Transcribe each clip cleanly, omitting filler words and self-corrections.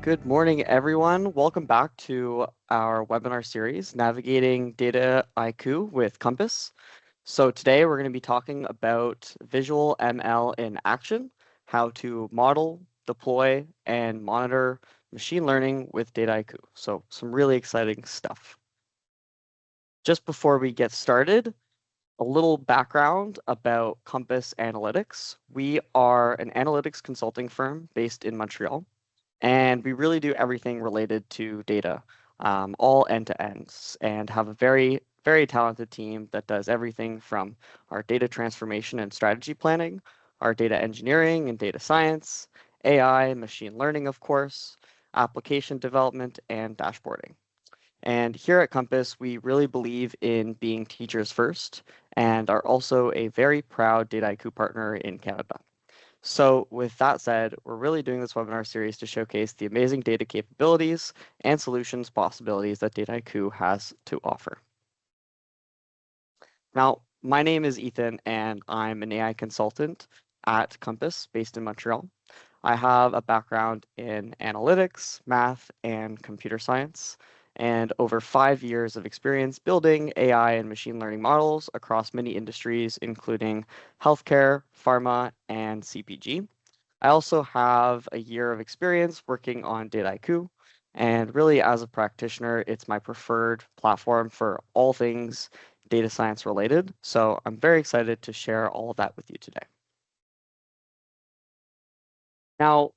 Good morning, everyone. Welcome back to our webinar series, Navigating Dataiku with Compass. So today we're going to be talking about visual ML in action, how to model, deploy, and monitor machine learning with Dataiku. So some really exciting stuff. Just before we get started, a little background about Compass Analytics. We are an analytics consulting firm based in Montreal. And we really do everything related to data, all end to end, and have a very, very talented team that does everything from our data transformation and strategy planning, our data engineering and data science, AI, machine learning, of course, application development, and dashboarding. And here at Compass, we really believe in being teachers first and are also a very proud Dataiku partner in Canada. So with that said, we're really doing this webinar series to showcase the amazing data capabilities and solutions possibilities that Dataiku has to offer. Now, my name is Ethan, and I'm an AI consultant at Compass, based in Montreal. I have a background in analytics, math, and computer science, and over 5 years of experience building AI and machine learning models across many industries, including healthcare, pharma, and CPG. I also have a year of experience working on Dataiku, and really as a practitioner, it's my preferred platform for all things data science related. So I'm very excited to share all of that with you today. Now,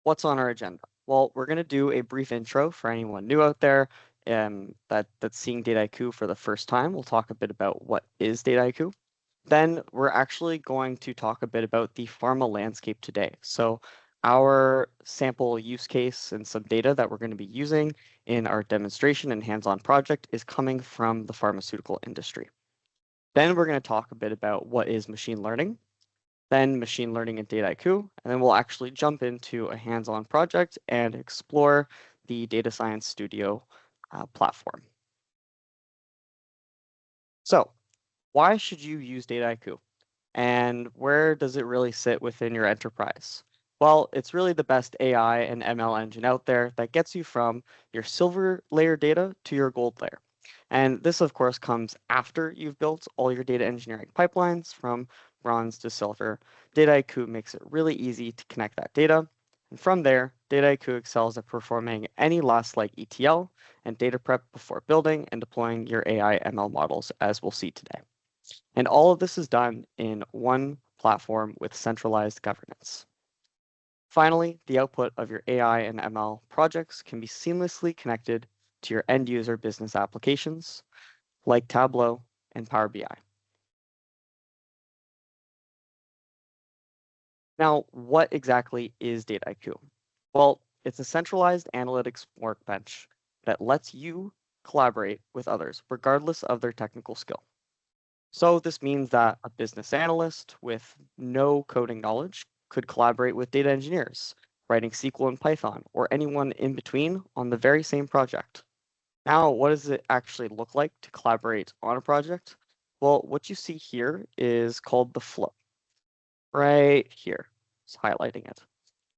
what's on our agenda? Well, we're going to do a brief intro for anyone new out there that's seeing Dataiku for the first time. We'll talk a bit about what is Dataiku. Then we're actually going to talk a bit about the pharma landscape today. So our sample use case and some data that we're going to be using in our demonstration and hands-on project is coming from the pharmaceutical industry. Then we're going to talk a bit about what is machine learning, then machine learning in Dataiku, and then we'll actually jump into a hands-on project and explore the Data Science Studio platform. So why should you use Dataiku? And where does it really sit within your enterprise? Well, it's really the best AI and ML engine out there that gets you from your silver layer data to your gold layer. And this, of course, comes after you've built all your data engineering pipelines from bronze to silver. Dataiku makes it really easy to connect that data. And from there, Dataiku excels at performing any last-like ETL and data prep before building and deploying your AI ML models, as we'll see today. And all of this is done in one platform with centralized governance. Finally, the output of your AI and ML projects can be seamlessly connected to your end user business applications like Tableau and Power BI. Now, what exactly is Dataiku? Well, it's a centralized analytics workbench that lets you collaborate with others, regardless of their technical skill. So this means that a business analyst with no coding knowledge could collaborate with data engineers, writing SQL and Python, or anyone in between on the very same project. Now, what does it actually look like to collaborate on a project? Well, what you see here is called the flow, right here. It's highlighting it.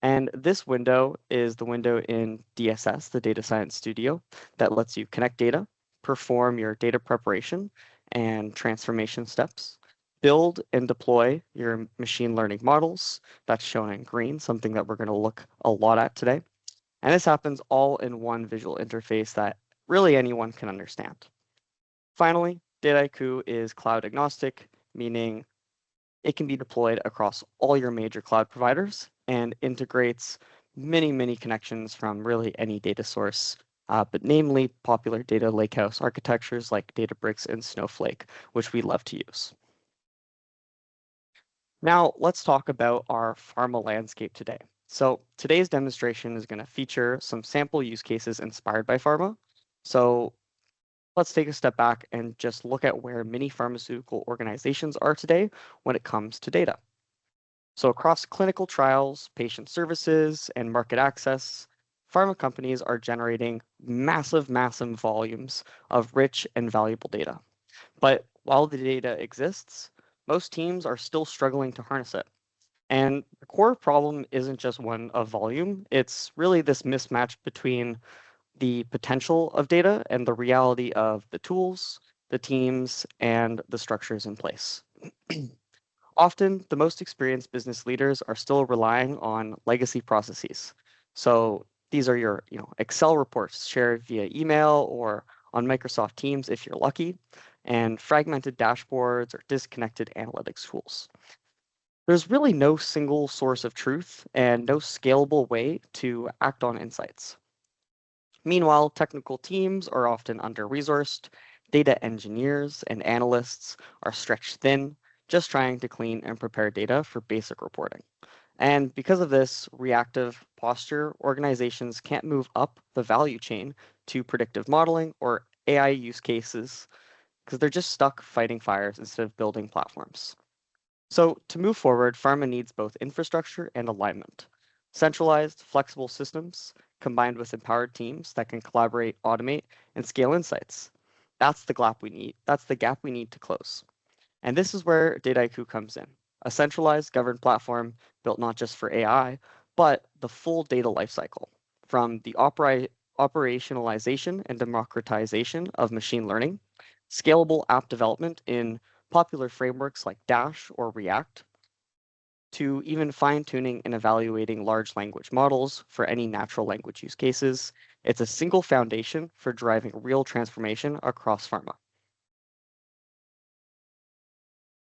And this window is the window in DSS, the Data Science Studio, that lets you connect data, perform your data preparation and transformation steps, build and deploy your machine learning models. That's shown in green, something that we're going to look a lot at today. And this happens all in one visual interface that really anyone can understand. Finally, Dataiku is cloud agnostic, meaning it can be deployed across all your major cloud providers and integrates many, many connections from really any data source, but namely popular data lakehouse architectures like Databricks and Snowflake, which we love to use. Now, let's talk about our pharma landscape today. So today's demonstration is going to feature some sample use cases inspired by pharma. So let's take a step back and just look at where many pharmaceutical organizations are today when it comes to data. So across clinical trials, patient services, and market access, pharma companies are generating massive volumes of rich and valuable data. But while the data exists, most teams are still struggling to harness it. And the core problem isn't just one of volume, it's really this mismatch between the potential of data and the reality of the tools, the teams, and the structures in place. Often, the most experienced business leaders are still relying on legacy processes. So these are your, Excel reports shared via email or on Microsoft Teams if you're lucky, and fragmented dashboards or disconnected analytics tools. There's really no single source of truth and no scalable way to act on insights. Meanwhile, technical teams are often under-resourced, data engineers and analysts are stretched thin, just trying to clean and prepare data for basic reporting. And because of this reactive posture, organizations can't move up the value chain to predictive modeling or AI use cases because they're just stuck fighting fires instead of building platforms. So to move forward, Pharma needs both infrastructure and alignment. Centralized, flexible systems combined with empowered teams that can collaborate, automate, and scale insights. That's the gap we need. That's the gap we need to close. And this is where Dataiku comes in. A centralized governed platform built not just for AI, but the full data lifecycle, from the operationalization and democratization of machine learning, scalable app development in popular frameworks like Dash or React, to even fine-tuning and evaluating large language models for any natural language use cases. It's a single foundation for driving real transformation across pharma.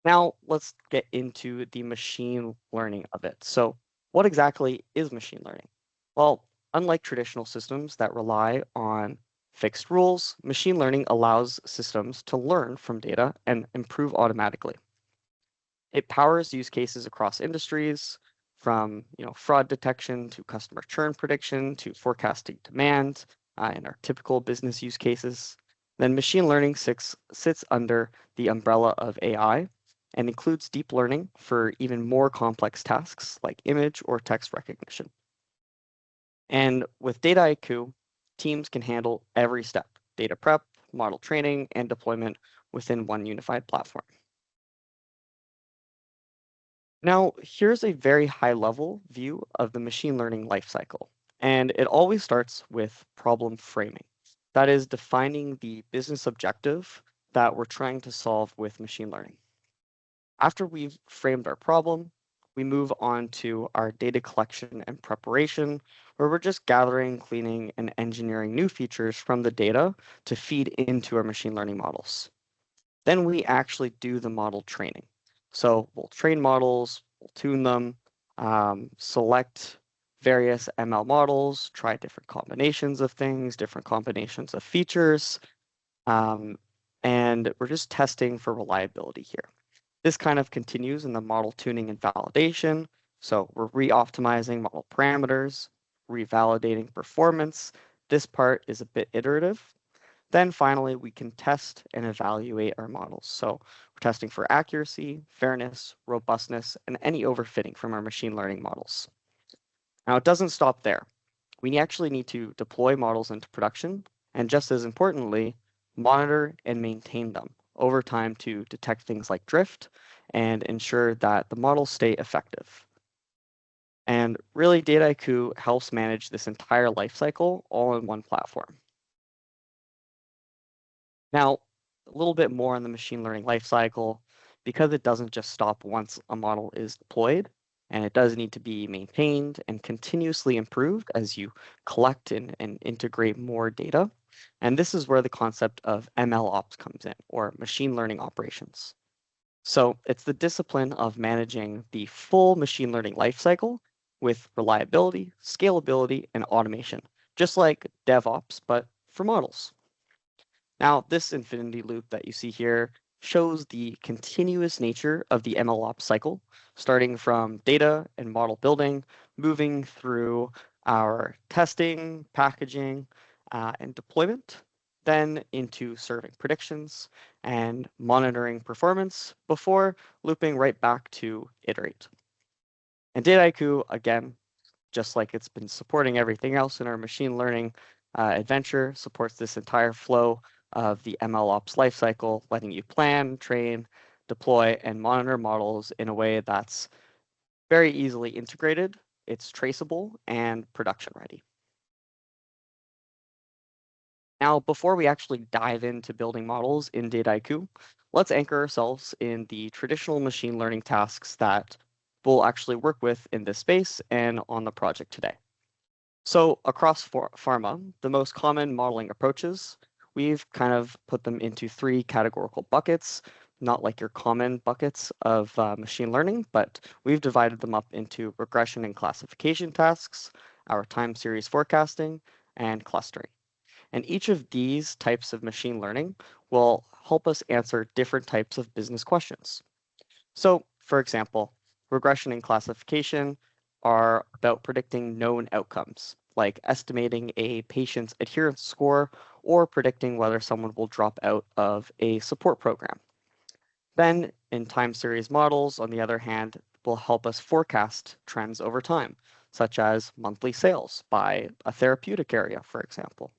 Now let's get into the machine learning of it. So what exactly is machine learning? Well, unlike traditional systems that rely on fixed rules, machine learning allows systems to learn from data and improve automatically. It powers use cases across industries, from fraud detection to customer churn prediction to forecasting demand in our typical business use cases. Then machine learning sits under the umbrella of AI and includes deep learning for even more complex tasks like image or text recognition. And with Dataiku, teams can handle every step: data prep, model training, and deployment within one unified platform. Now, here's a very high-level view of the machine learning lifecycle, and it always starts with problem framing. That is defining the business objective that we're trying to solve with machine learning. After we've framed our problem, we move on to our data collection and preparation, where we're just gathering, cleaning, and engineering new features from the data to feed into our machine learning models. Then we actually do the model training. So we'll train models, we'll tune them, select various ML models, try different combinations of things, different combinations of features, and we're just testing for reliability here. This kind of continues in the model tuning and validation. So we're re-optimizing model parameters, revalidating performance. This part is a bit iterative. Then finally, we can test and evaluate our models. So we're testing for accuracy, fairness, robustness, and any overfitting from our machine learning models. Now, it doesn't stop there. We actually need to deploy models into production, and just as importantly, monitor and maintain them over time to detect things like drift and ensure that the models stay effective. And really, Dataiku helps manage this entire lifecycle all in one platform. Now, a little bit more on the machine learning lifecycle, because it doesn't just stop once a model is deployed, and it does need to be maintained and continuously improved as you collect and integrate more data. And this is where the concept of ML ops comes in, or machine learning operations. So it's the discipline of managing the full machine learning lifecycle with reliability, scalability, and automation, just like DevOps, but for models. Now, this infinity loop that you see here shows the continuous nature of the MLOps cycle, starting from data and model building, moving through our testing, packaging, and deployment, then into serving predictions and monitoring performance before looping right back to iterate. And Dataiku, again, just like it's been supporting everything else in our machine learning adventure, supports this entire flow of the MLOps lifecycle, letting you plan, train, deploy, and monitor models in a way that's very easily integrated, it's traceable, and production ready. Now, before we actually dive into building models in Dataiku, let's anchor ourselves in the traditional machine learning tasks that we'll actually work with in this space and on the project today. So across pharma, the most common modeling approaches, we've kind of put them into three categorical buckets, not like your common buckets of machine learning, but we've divided them up into regression and classification tasks, our time series forecasting, and clustering. And each of these types of machine learning will help us answer different types of business questions. So, for example, regression and classification are about predicting known outcomes, like estimating a patient's adherence score or predicting whether someone will drop out of a support program. Then, in time series models, on the other hand, will help us forecast trends over time, such as monthly sales by a therapeutic area, for example.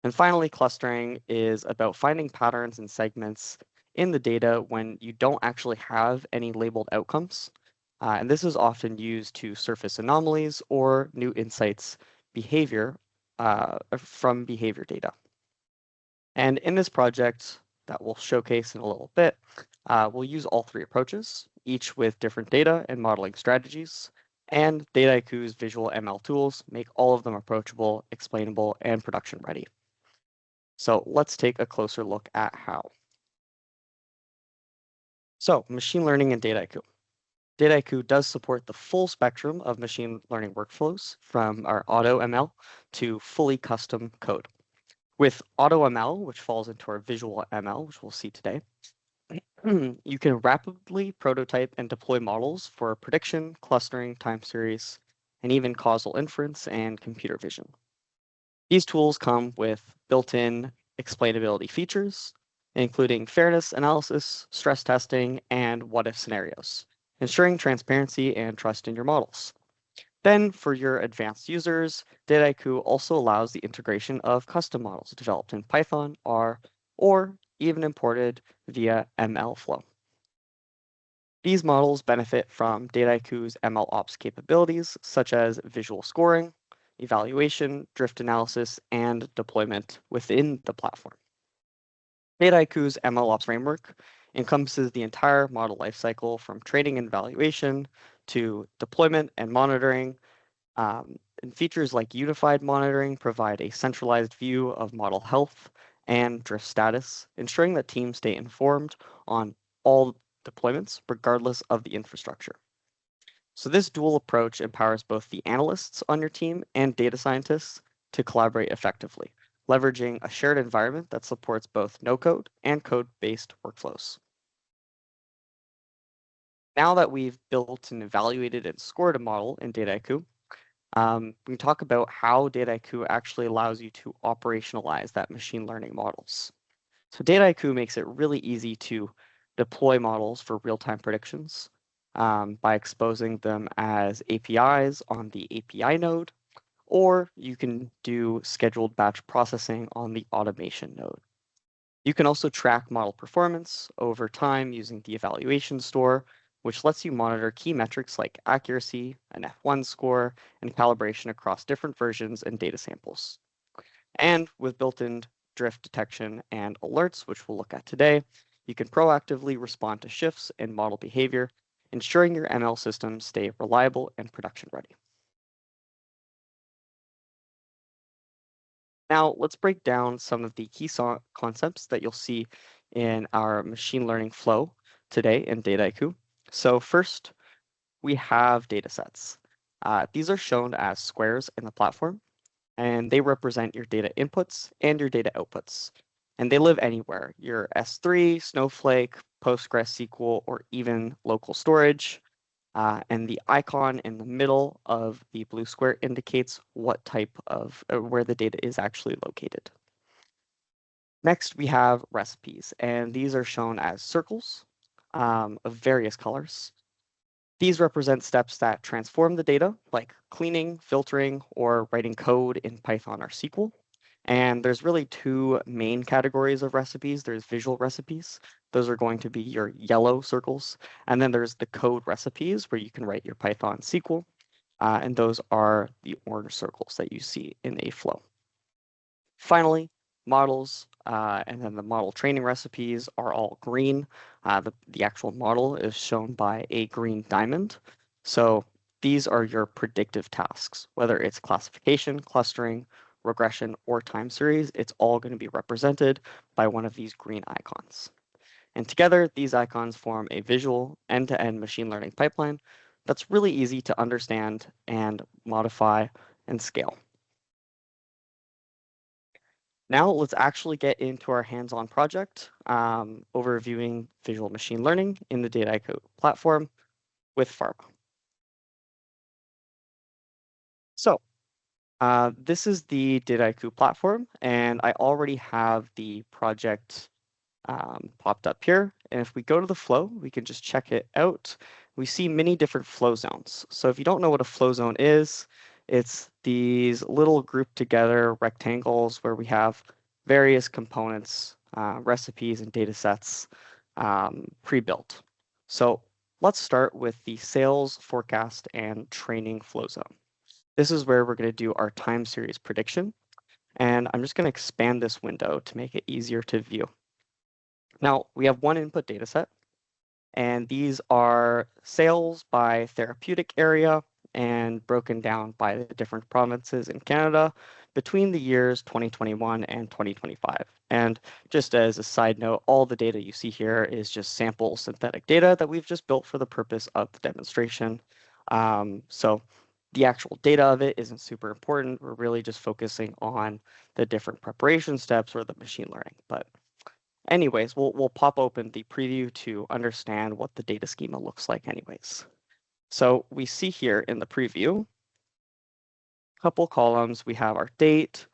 And finally, clustering is about finding patterns and segments in the data when you don't actually have any labeled outcomes. And this is often used to surface anomalies or new insights from behavior data. And in this project that we'll showcase in a little bit, we'll use all three approaches, each with different data and modeling strategies. And Dataiku's visual ML tools make all of them approachable, explainable, and production ready. So let's take a closer look at how. So machine learning and Dataiku. Dataiku does support the full spectrum of machine learning workflows from our auto ML to fully custom code. With auto ML, which falls into our visual ML, which we'll see today, you can rapidly prototype and deploy models for prediction, clustering, time series, and even causal inference and computer vision. These tools come with built-in explainability features, including fairness analysis, stress testing, and what-if scenarios, ensuring transparency and trust in your models. Then, for your advanced users, Dataiku also allows the integration of custom models developed in Python, R, or even imported via MLflow. These models benefit from Dataiku's MLOps capabilities, such as visual scoring, evaluation, drift analysis, and deployment within the platform. Dataiku's MLOps framework encompasses the entire model lifecycle from training and evaluation to deployment and monitoring. And features like unified monitoring provide a centralized view of model health and drift status, ensuring that teams stay informed on all deployments, regardless of the infrastructure. So this dual approach empowers both the analysts on your team and data scientists to collaborate effectively, leveraging a shared environment that supports both no-code and code-based workflows. Now that we've built and evaluated and scored a model in Dataiku, we can talk about how Dataiku actually allows you to operationalize that machine learning models. So Dataiku makes it really easy to deploy models for real-time predictions by exposing them as APIs on the API node, or you can do scheduled batch processing on the automation node. You can also track model performance over time using the evaluation store, which lets you monitor key metrics like accuracy, an F1 score, and calibration across different versions and data samples. And with built-in drift detection and alerts, which we'll look at today, you can proactively respond to shifts in model behavior, ensuring your ML systems stay reliable and production ready. Now, let's break down some of the key concepts that you'll see in our machine learning flow today in Dataiku. So first, we have data sets. These are shown as squares in the platform, and they represent your data inputs and your data outputs. And they live anywhere, your S3, Snowflake, PostgreSQL, or even local storage. And the icon in the middle of the blue square indicates what type of, where the data is actually located. Next, we have recipes, and these are shown as circles of various colors. These represent steps that transform the data, like cleaning, filtering, or writing code in Python or SQL. And there's really two main categories of recipes. There's visual recipes. Those are going to be your yellow circles. And then there's the code recipes where you can write your Python SQL. And those are the orange circles that you see in a flow. Finally, models, and then the model training recipes are all green. The actual model is shown by a green diamond. So these are your predictive tasks, whether it's classification, clustering, regression, or time series, it's all going to be represented by one of these green icons. And together, these icons form a visual end-to-end machine learning pipeline that's really easy to understand and modify and scale. Now let's actually get into our hands-on project, overviewing visual machine learning in the Dataiku platform with Pharma. So this is the Dataiku platform, and I already have the project popped up here. And if we go to the flow, we can just check it out. We see many different flow zones. So if you don't know what a flow zone is, it's these little grouped together rectangles where we have various components, recipes, and data sets pre-built. So let's start with the sales, forecast, and training flow zone. This is where we're going to do our time series prediction. And I'm just going to expand this window to make it easier to view. Now, we have one input data set, and these are sales by therapeutic area and broken down by the different provinces in Canada between the years 2021 and 2025. And just as a side note, all the data you see here is just sample synthetic data that we've just built for the purpose of the demonstration. So the actual data of it isn't super important. We're really just focusing on the different preparation steps or the machine learning. But anyways, we'll pop open the preview to understand what the data schema looks like anyways. So we see here in the preview, a couple columns, we have our date,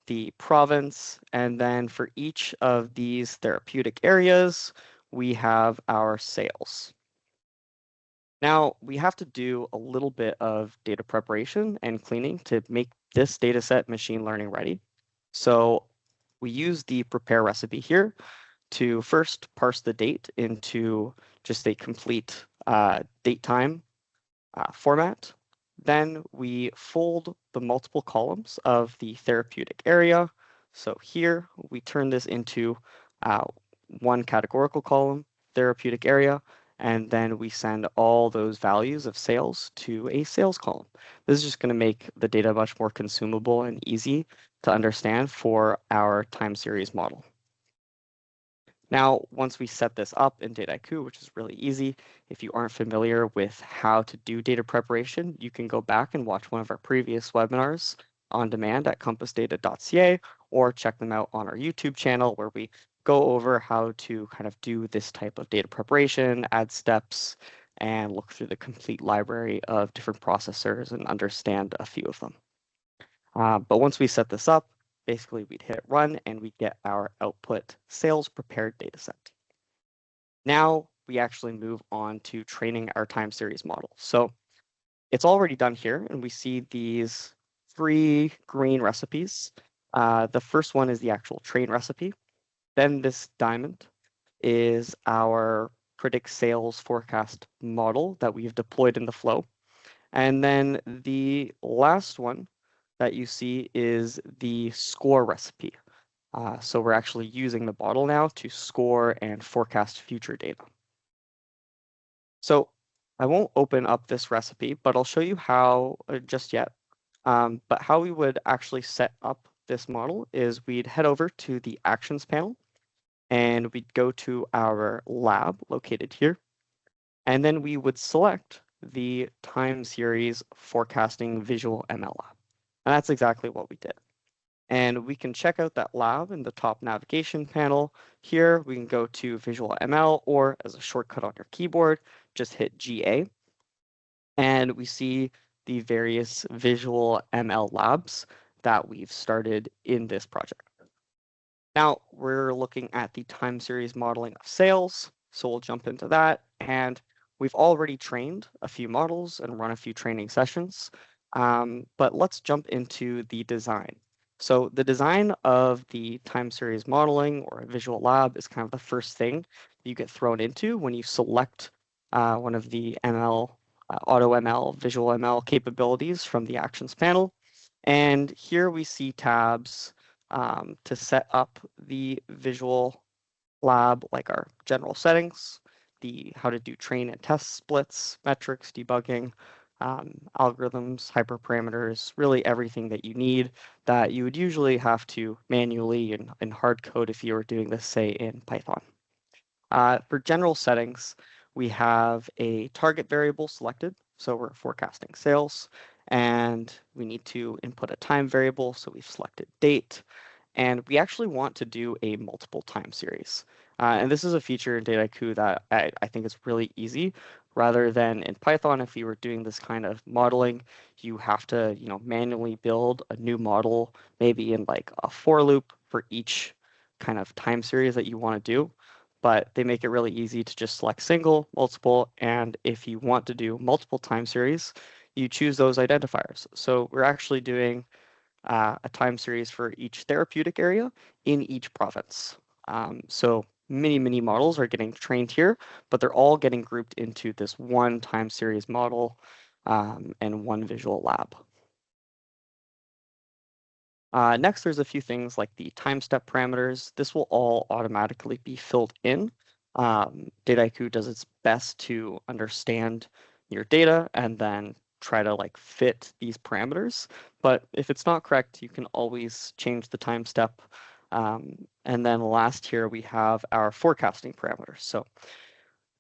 the province, and then for each of these therapeutic areas, we have our sales. Now, we have to do a little bit of data preparation and cleaning to make this data set machine learning ready. So we use the prepare recipe here to first parse the date into just a complete date time format. Then we fold the multiple columns of the therapeutic area. So here we turn this into one categorical column, therapeutic area, and then we send all those values of sales to a sales column. This is just going to make the data much more consumable and easy to understand for our time series model. Now, once we set this up in Dataiku, which is really easy, if you aren't familiar with how to do data preparation, you can go back and watch one of our previous webinars on demand at compassdata.ca, or check them out on our YouTube channel where we go over how to kind of do this type of data preparation, add steps, and look through the complete library of different processors and understand a few of them. But once we set this up, basically we'd hit run and we get our output sales prepared dataset. Now we actually move on to training our time series model. So it's already done here, and we see these three green recipes. The first one is the actual train recipe. Then this diamond is our predict sales forecast model that we've deployed in the flow. And then the last one that you see is the score recipe. So we're actually using the model now to score and forecast future data. So I won't open up this recipe, but I'll show you how just yet. But how we would actually set up this model is we'd head over to the actions panel and we'd go to our lab located here. And then we would select the time series forecasting visual ML lab. And that's exactly what we did. And we can check out that lab in the top navigation panel. Here, we can go to Visual ML, or as a shortcut on your keyboard, just hit GA. And we see the various Visual ML labs that we've started in this project. Now, we're looking at the time series modeling of sales. So we'll jump into that. And we've already trained a few models and run a few training sessions. But let's jump into the design. So the design of the time series modeling or a visual lab is kind of the first thing you get thrown into when you select one of the ML, auto ML, visual ML capabilities from the actions panel. And here we see tabs to set up the visual lab, like our general settings, the how to do train and test splits, metrics, debugging, algorithms, hyperparameters, really everything that you need that you would usually have to manually and hard code if you were doing this, say, in Python. For general settings, we have a target variable selected. So we're forecasting sales, and we need to input a time variable. So we've selected date. And we actually want to do a multiple time series. And this is a feature in Dataiku that I think is really easy. Rather than in Python, if you were doing this kind of modeling, you have to, manually build a new model, maybe in like a for loop for each kind of time series that you want to do. But they make it really easy to just select single, multiple, and if you want to do multiple time series, you choose those identifiers. So we're actually doing a time series for each therapeutic area in each province. So many models are getting trained here, but they're all getting grouped into this one time series model and one visual lab. Next, there's a few things like the time step parameters. This will all automatically be filled in. Dataiku does its best to understand your data and then try to like fit these parameters. But if it's not correct, you can always change the time step. And then last here, we have our forecasting parameters. So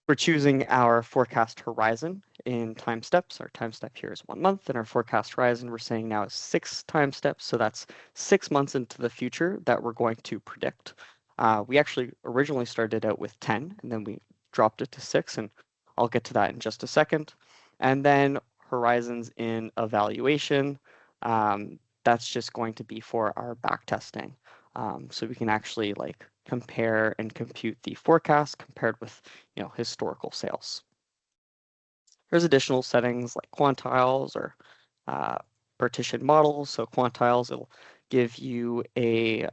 we're choosing our forecast horizon in time steps. Our time step here is 1 month, and our forecast horizon we're saying now is 6 time steps. So that's 6 months into the future that we're going to predict. We actually originally started out with 10, and then we dropped it to 6, and I'll get to that in just a second. And then horizons in evaluation, that's just going to be for our back testing. So we can actually like compare and compute the forecast compared with historical sales. There's additional settings like quantiles or partition models. So quantiles, it'll give you a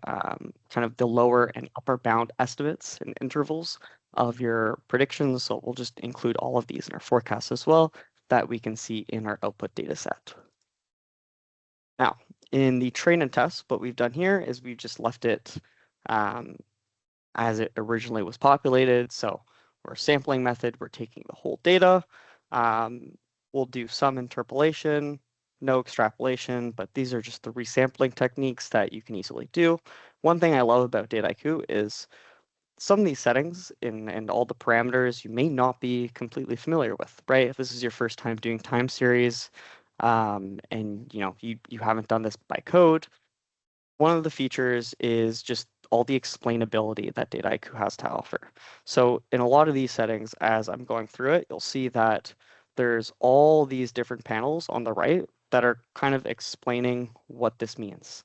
kind of the lower and upper bound estimates and intervals of your predictions. So we'll just include all of these in our forecast as well that we can see in our output data set. Now, in the train and test, what we've done here is we've just left it as it originally was populated. So we're a sampling method, we're taking the whole data. We'll do some interpolation, no extrapolation, but these are just the resampling techniques that you can easily do. One thing I love about Dataiku is some of these settings and all the parameters you may not be completely familiar with, right? If this is your first time doing time series, and you haven't done this by code, one of the features is just all the explainability that Dataiku has to offer. So in a lot of these settings, as I'm going through it, you'll see that there's all these different panels on the right that are kind of explaining what this means.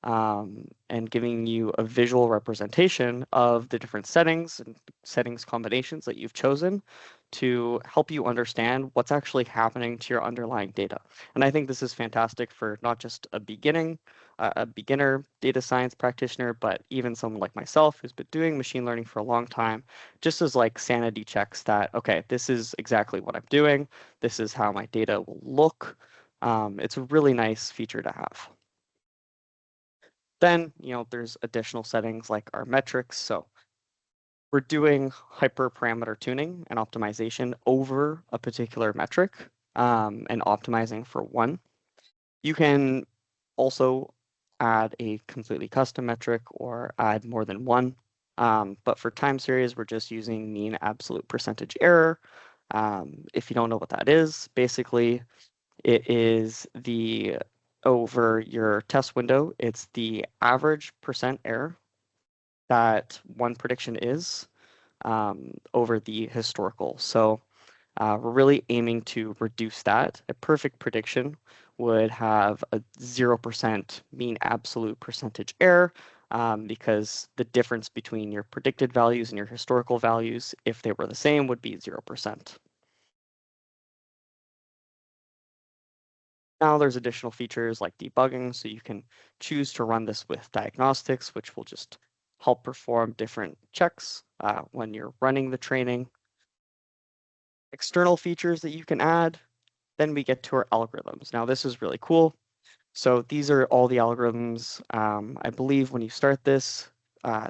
And giving you a visual representation of the different settings and settings combinations that you've chosen to help you understand what's actually happening to your underlying data. And I think this is fantastic for not just a beginner data science practitioner, but even someone like myself who's been doing machine learning for a long time, just as like sanity checks that, okay, this is exactly what I'm doing. This is how my data will look. It's a really nice feature to have. Then, there's additional settings like our metrics. So we're doing hyperparameter tuning and optimization over a particular metric and optimizing for one. You can also add a completely custom metric or add more than one. But for time series, we're just using mean absolute percentage error. If you don't know what that is, basically it is the over your test window, it's the average percent error that one prediction is over the historical. So we're really aiming to reduce that. A perfect prediction would have a 0% mean absolute percentage error because the difference between your predicted values and your historical values, if they were the same, would be 0%. Now there's additional features like debugging, so you can choose to run this with diagnostics, which will just help perform different checks when you're running the training. External features that you can add, then we get to our algorithms. Now this is really cool. So these are all the algorithms. I believe when you start this,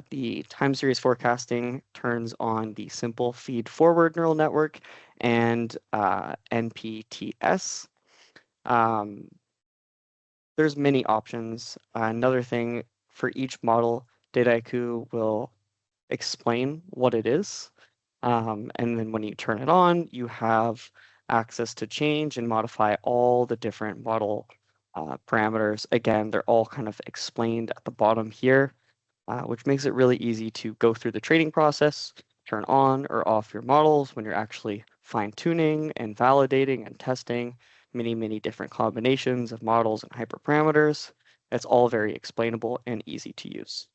the time series forecasting turns on the simple feed forward neural network and NPTS. Um, there's many options. Another thing, for each model, Dataiku will explain what it is. And then when you turn it on, you have access to change and modify all the different model parameters. Again, they're all kind of explained at the bottom here, which makes it really easy to go through the training process, turn on or off your models when you're actually fine-tuning and validating and testing many different combinations of models and hyperparameters. It's all very explainable and easy to use.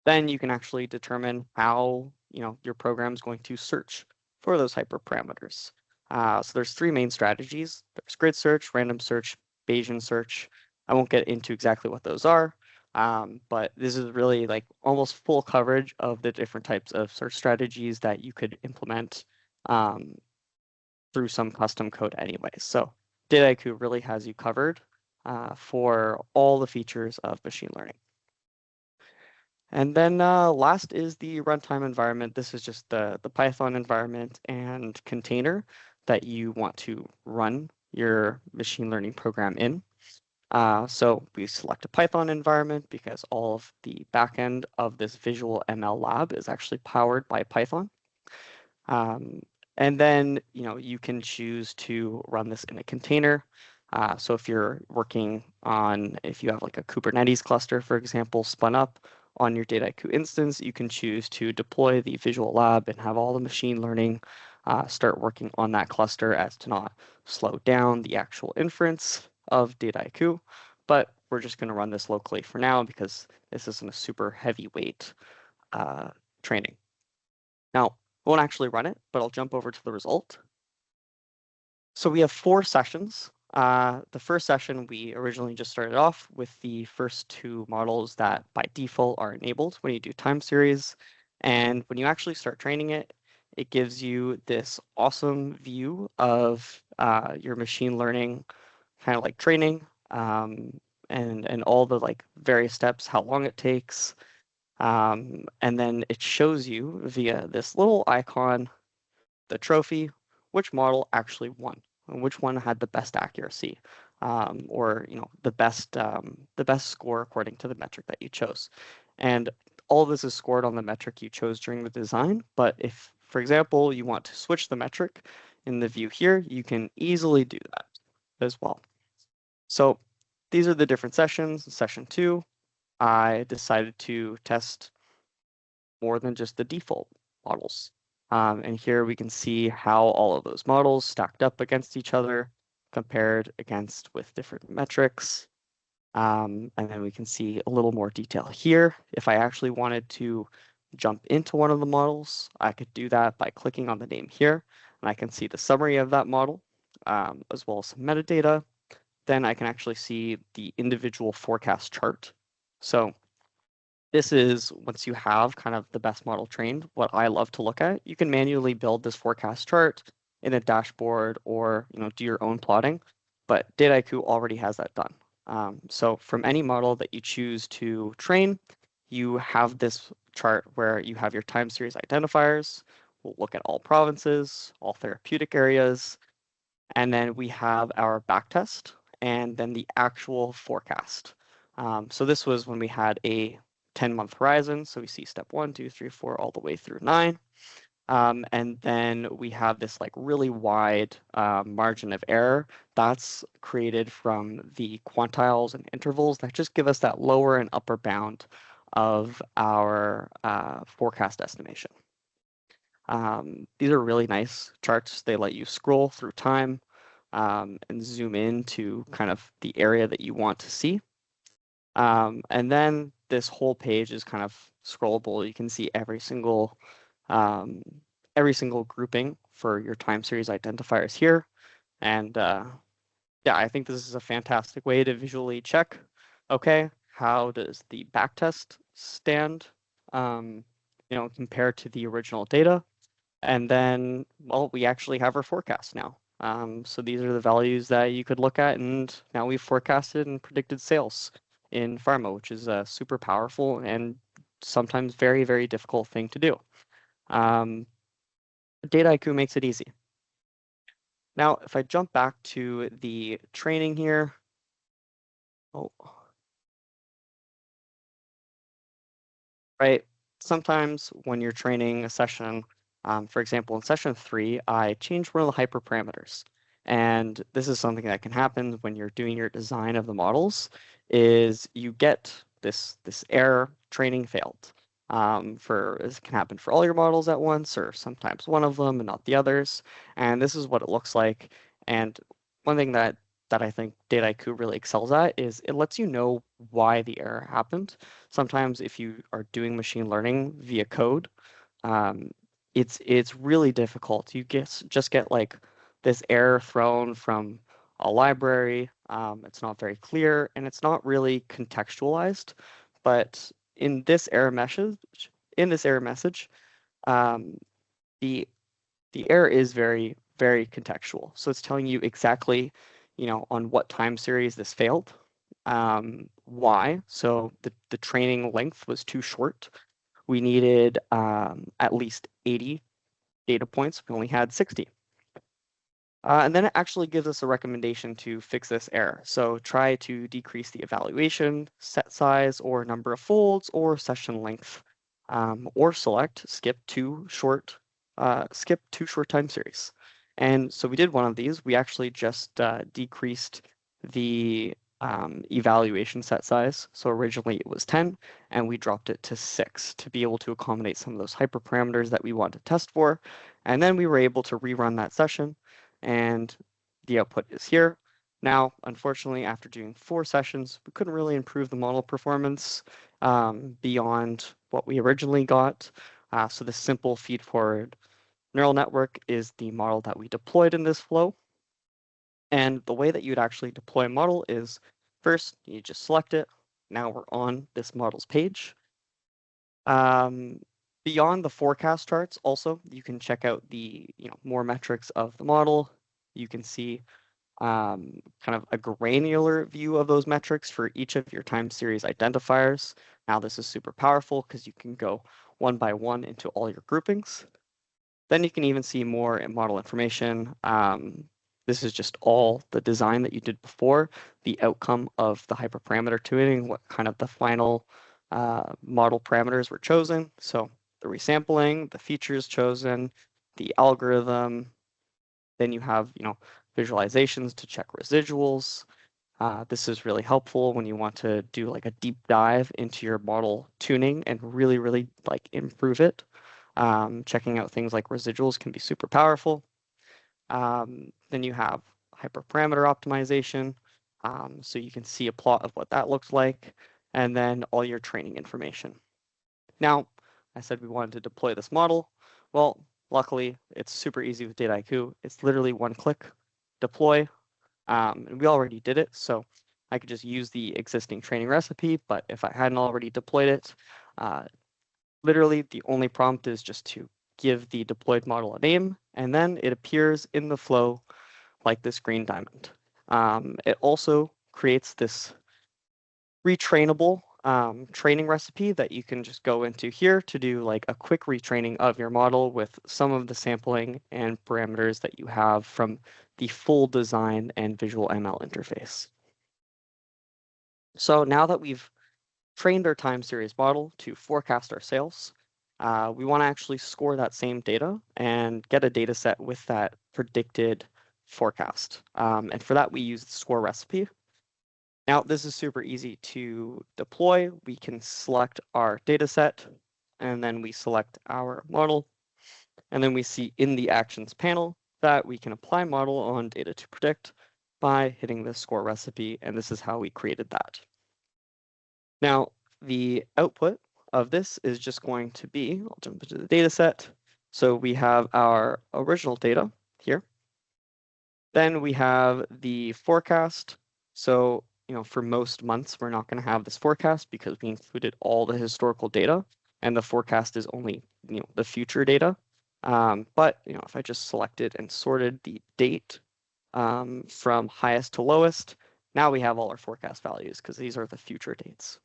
Then you can actually determine how your program is going to search for those hyperparameters. So there's three main strategies. There's grid search, random search, Bayesian search. I won't get into exactly what those are, but this is really like almost full coverage of the different types of search strategies that you could implement through some custom code anyway. So Dataiku really has you covered for all the features of machine learning. And then last is the runtime environment. This is just the Python environment and container that you want to run your machine learning program in. So we select a Python environment because all of the backend of this Visual ML lab is actually powered by Python. And then you can choose to run this in a container. So if you're working on, if you have like a Kubernetes cluster, for example, spun up on your Dataiku instance, you can choose to deploy the Visual Lab and have all the machine learning start working on that cluster as to not slow down the actual inference of Dataiku. But we're just going to run this locally for now because this isn't a super heavyweight training. Now, I won't actually run it, but I'll jump over to the result. So we have 4 sessions. The first session, we originally just started off with the first 2 models that by default are enabled when you do time series. And when you actually start training it, it gives you this awesome view of your machine learning kind of like training and all the like various steps, how long it takes. And then it shows you via this little icon, the trophy, which model actually won, and which one had the best accuracy, or the best score according to the metric that you chose. And all of this is scored on the metric you chose during the design. But if, for example, you want to switch the metric in the view here, you can easily do that as well. So these are the different sessions. Session 2, I decided to test more than just the default models. And here we can see how all of those models stacked up against each other, compared against with different metrics. And then we can see a little more detail here. If I actually wanted to jump into one of the models, I could do that by clicking on the name here, and I can see the summary of that model, as well as some metadata. Then I can actually see the individual forecast chart. So this is, once you have kind of the best model trained, what I love to look at. You can manually build this forecast chart in a dashboard or do your own plotting, but Dataiku already has that done. So from any model that you choose to train, you have this chart where you have your time series identifiers. We'll look at all provinces, all therapeutic areas, and then we have our backtest and then the actual forecast. So this was when we had a 10-month horizon. So we see step 1, 2, 3, 4, all the way through 9. And then we have this like really wide margin of error that's created from the quantiles and intervals that just give us that lower and upper bound of our forecast estimation. These are really nice charts. They let you scroll through time and zoom in to kind of the area that you want to see. And then this whole page is kind of scrollable. You can see every single grouping for your time series identifiers here. And yeah, I think this is a fantastic way to visually check, okay, how does the backtest stand, compared to the original data? And then, well, we actually have our forecast now. So these are the values that you could look at, and now we've forecasted and predicted sales in Pharma, which is a super powerful and sometimes very, very difficult thing to do. Dataiku makes it easy. Now, if I jump back to the training here, oh, right, sometimes when you're training a session, for example, in session 3, I changed one of the hyperparameters. And this is something that can happen when you're doing your design of the models, is you get this error, training failed. This can happen for all your models at once, or sometimes one of them and not the others. And this is what it looks like. And one thing that I think Dataiku really excels at is it lets you know why the error happened. Sometimes if you are doing machine learning via code, um, it's really difficult. You just get like this error thrown from a library. It's not very clear and it's not really contextualized. But in this error message, um, the the error is very, very contextual. So it's telling you exactly, on what time series this failed, why. So the training length was too short. We needed at least 80 data points. We only had 60. And then it actually gives us a recommendation to fix this error. So try to decrease the evaluation, set size, or number of folds, or session length, or skip two short time series. And so we did one of these. We actually just decreased the evaluation set size. So originally it was 10, and we dropped it to 6 to be able to accommodate some of those hyperparameters that we want to test for. And then we were able to rerun that session, and the output is here. Now, unfortunately, after doing 4 sessions, we couldn't really improve the model performance beyond what we originally got. So the simple feed-forward neural network is the model that we deployed in this flow. And the way that you'd actually deploy a model is first, you just select it. Now we're on this model's page. Beyond the forecast charts, also, you can check out the more metrics of the model. You can see kind of a granular view of those metrics for each of your time series identifiers. Now this is super powerful because you can go one by one into all your groupings. Then you can even see more model information. This is just all the design that you did before, the outcome of the hyperparameter tuning, what kind of the final model parameters were chosen. So the resampling, the features chosen, the algorithm. Then you have, visualizations to check residuals. This is really helpful when you want to do like a deep dive into your model tuning and really, really like improve it. Checking out things like residuals can be super powerful. Then you have hyperparameter optimization. So you can see a plot of what that looks like, and then all your training information. Now, I said we wanted to deploy this model. Well, luckily, it's super easy with Dataiku. It's literally one click, deploy, and we already did it, so I could just use the existing training recipe, but if I hadn't already deployed it, literally the only prompt is just to give the deployed model a name, and then it appears in the flow like this green diamond. It also creates this retrainable training recipe that you can just go into here to do like a quick retraining of your model with some of the sampling and parameters that you have from the full design and visual ML interface. So now that we've trained our time series model to forecast our sales, we want to actually score that same data and get a data set with that predicted forecast. And for that, we use the score recipe. Now, this is super easy to deploy. We can select our data set, and then we select our model. And then we see in the actions panel that we can apply model on data to predict by hitting the score recipe, and this is how we created that. Now, the output of this is just going to be, I'll jump into the data set. So we have our original data here. Then we have the forecast. So, for most months, we're not going to have this forecast because we included all the historical data, and the forecast is only, the future data. But, if I just selected and sorted the date from highest to lowest, now we have all our forecast values because these are the future dates.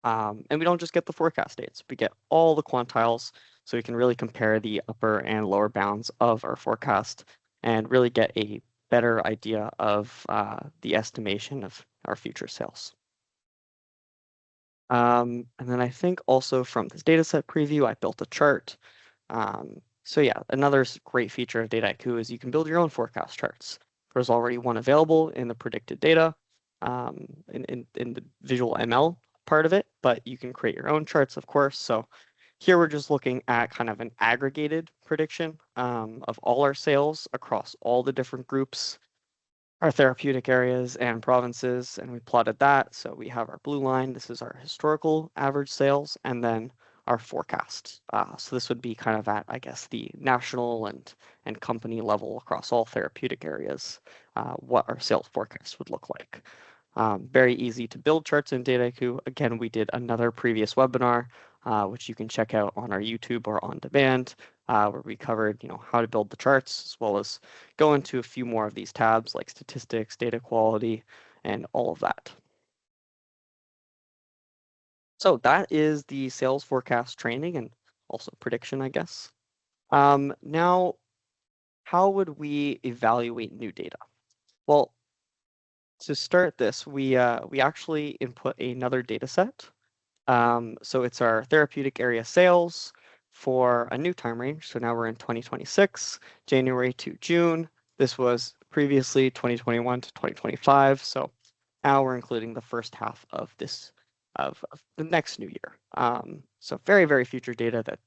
And we don't just get the forecast dates, we get all the quantiles, so we can really compare the upper and lower bounds of our forecast and really get a better idea of the estimation of our future sales. And then I think also from this dataset preview, I built a chart. So yeah, another great feature of Dataiku is you can build your own forecast charts. There's already one available in the predicted data, in the Visual ML part of it, but you can create your own charts, of course. So here we're just looking at kind of an aggregated prediction of all our sales across all the different groups, our therapeutic areas and provinces, and we plotted that. So we have our blue line. This is our historical average sales, and then our forecast. So this would be kind of at, I guess, the national and company level across all therapeutic areas, what our sales forecast would look like. Very easy to build charts in Dataiku. Again, we did another previous webinar, which you can check out on our YouTube or on demand, where we covered, how to build the charts, as well as go into a few more of these tabs like statistics, data quality, and all of that. So that is the sales forecast training and also prediction, I guess. Now, how would we evaluate new data? Well, to start this, we actually input another data set. So it's our therapeutic area sales for a new time range. So now we're in 2026, January to June. This was previously 2021 to 2025. So now we're including the first half of this of the next new year. So very, very future data that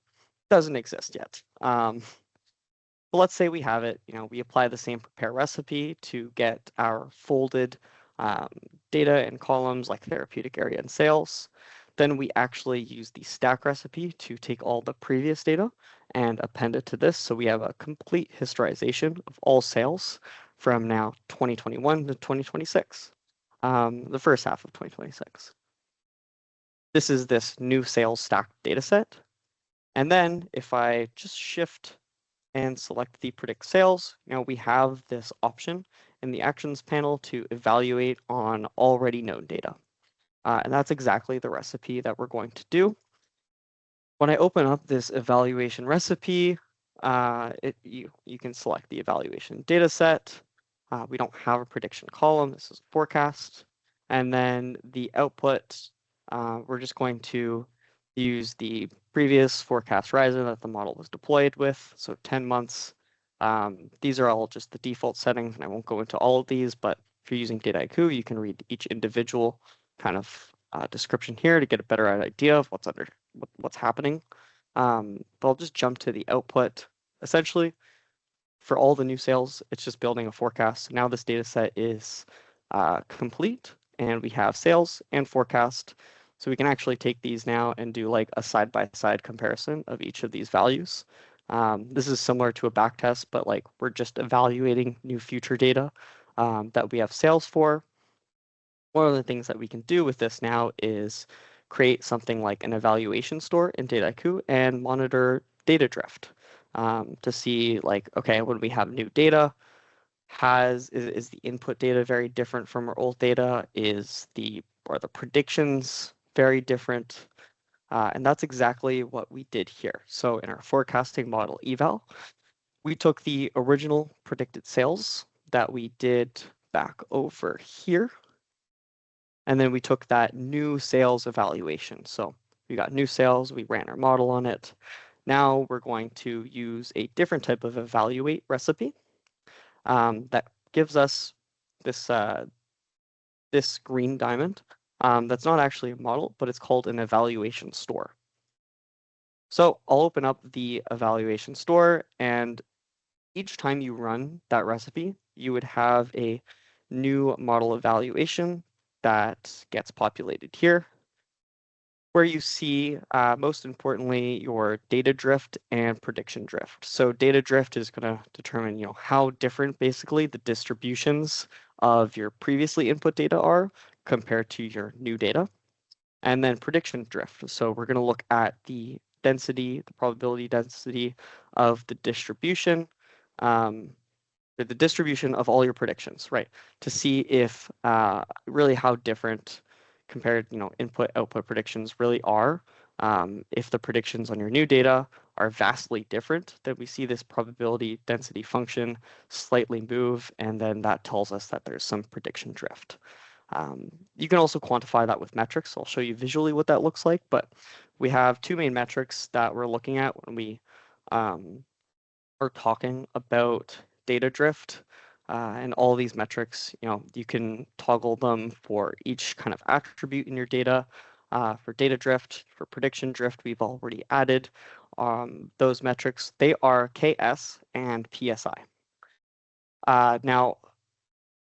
doesn't exist yet. But let's say we have it, we apply the same prepare recipe to get our folded data in columns like therapeutic area and sales. Then we actually use the stack recipe to take all the previous data and append it to this. So we have a complete historization of all sales from now 2021 to 2026, the first half of 2026. This is this new sales stack data set. And then if I just shift and select the predict sales, we have this option in the actions panel to evaluate on already known data. And that's exactly the recipe that we're going to do. When I open up this evaluation recipe, you can select the evaluation data set. We don't have a prediction column. This is a forecast. And then the output, we're just going to use the previous forecast horizon that the model was deployed with, so 10 months. These are all just the default settings, and I won't go into all of these, but if you're using Dataiku, you can read each individual kind of description here to get a better idea of what's happening. But I'll just jump to the output. Essentially, for all the new sales, it's just building a forecast. Now this data set is complete, and we have sales and forecast. So we can actually take these now and do like a side-by-side comparison of each of these values. This is similar to a back test, but like we're just evaluating new future data that we have sales for. One of the things that we can do with this now is create something like an evaluation store in Dataiku and monitor data drift to see like, okay, when we have new data, is the input data very different from our old data? Are the predictions very different? And that's exactly what we did here. So in our forecasting model eval, we took the original predicted sales that we did back over here. And then we took that new sales evaluation. So we got new sales, we ran our model on it. Now we're going to use a different type of evaluate recipe that gives us this, this green diamond. That's not actually a model, but it's called an evaluation store. So I'll open up the evaluation store, and each time you run that recipe, you would have a new model evaluation that gets populated here. where you see, most importantly, your data drift and prediction drift. So data drift is going to determine, how different basically the distributions of your previously input data are compared to your new data. And then prediction drift. So we're going to look at the density, the probability density of the distribution, or the distribution of all your predictions, right? To see if really how different compared, input output predictions really are. If the predictions on your new data are vastly different, then we see this probability density function slightly move, and then that tells us that there's some prediction drift. You can also quantify that with metrics. I'll show you visually what that looks like, but we have two main metrics that we're looking at when we are talking about data drift. And all these metrics, you can toggle them for each kind of attribute in your data. For data drift, for prediction drift, we've already added those metrics. They are KS and PSI. Now,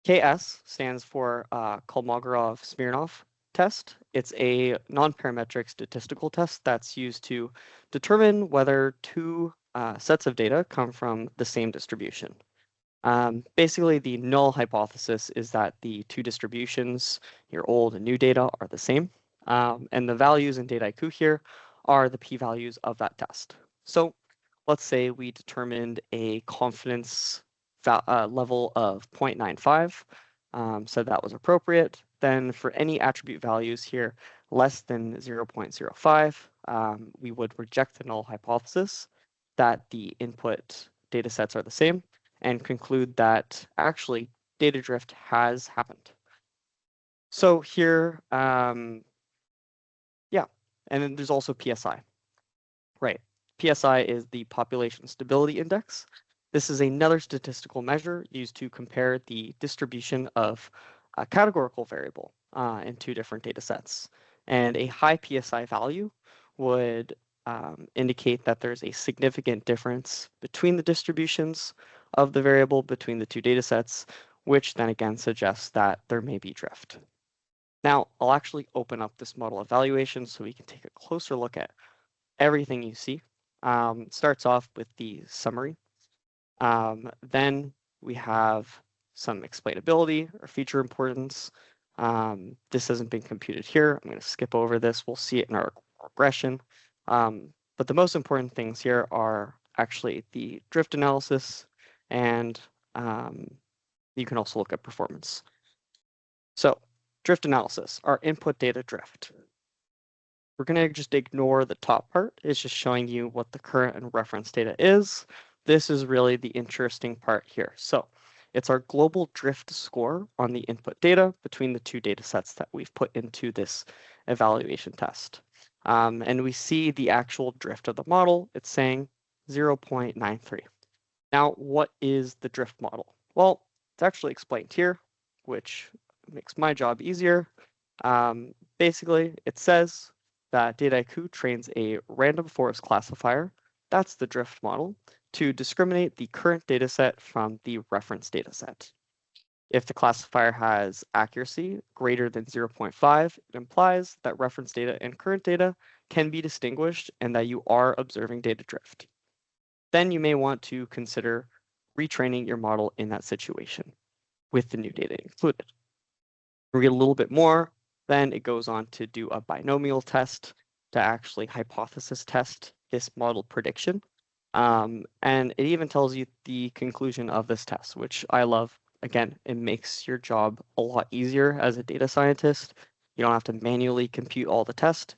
KS stands for Kolmogorov-Smirnov test. It's a non-parametric statistical test that's used to determine whether two sets of data come from the same distribution. Basically, the null hypothesis is that the two distributions, your old and new data, are the same. And the values in Dataiku here are the p-values of that test. So let's say we determined a confidence level of 0.95, so that was appropriate. Then for any attribute values here less than 0.05, we would reject the null hypothesis that the input data sets are the same and conclude that actually data drift has happened. So here, yeah, and then there's also PSI, right? PSI is the population stability index. This is another statistical measure used to compare the distribution of a categorical variable in two different data sets. And a high PSI value would indicate that there's a significant difference between the distributions of the variable between the two data sets, which then again suggests that there may be drift. Now, I'll actually open up this model evaluation so we can take a closer look at everything you see. Starts off with the summary. Then we have some explainability or feature importance. This hasn't been computed here. I'm going to skip over this. We'll see it in our regression. But the most important things here are actually the drift analysis, and you can also look at performance. So drift analysis, our input data drift. We're going to just ignore the top part. It's just showing you what the current and reference data is. This is really the interesting part here. So it's our global drift score on the input data between the two data sets that we've put into this evaluation test. And we see the actual drift of the model. It's saying 0.93. Now, what is the drift model? Well, it's actually explained here, which makes my job easier. Basically, it says that Dataiku trains a random forest classifier, that's the drift model, to discriminate the current dataset from the reference dataset. If the classifier has accuracy greater than 0.5, it implies that reference data and current data can be distinguished and that you are observing data drift. Then you may want to consider retraining your model in that situation with the new data included. Read a little bit more, then it goes on to do a binomial test to actually hypothesis test this model prediction. And it even tells you the conclusion of this test, which I love. Again, it makes your job a lot easier as a data scientist. You don't have to manually compute all the tests.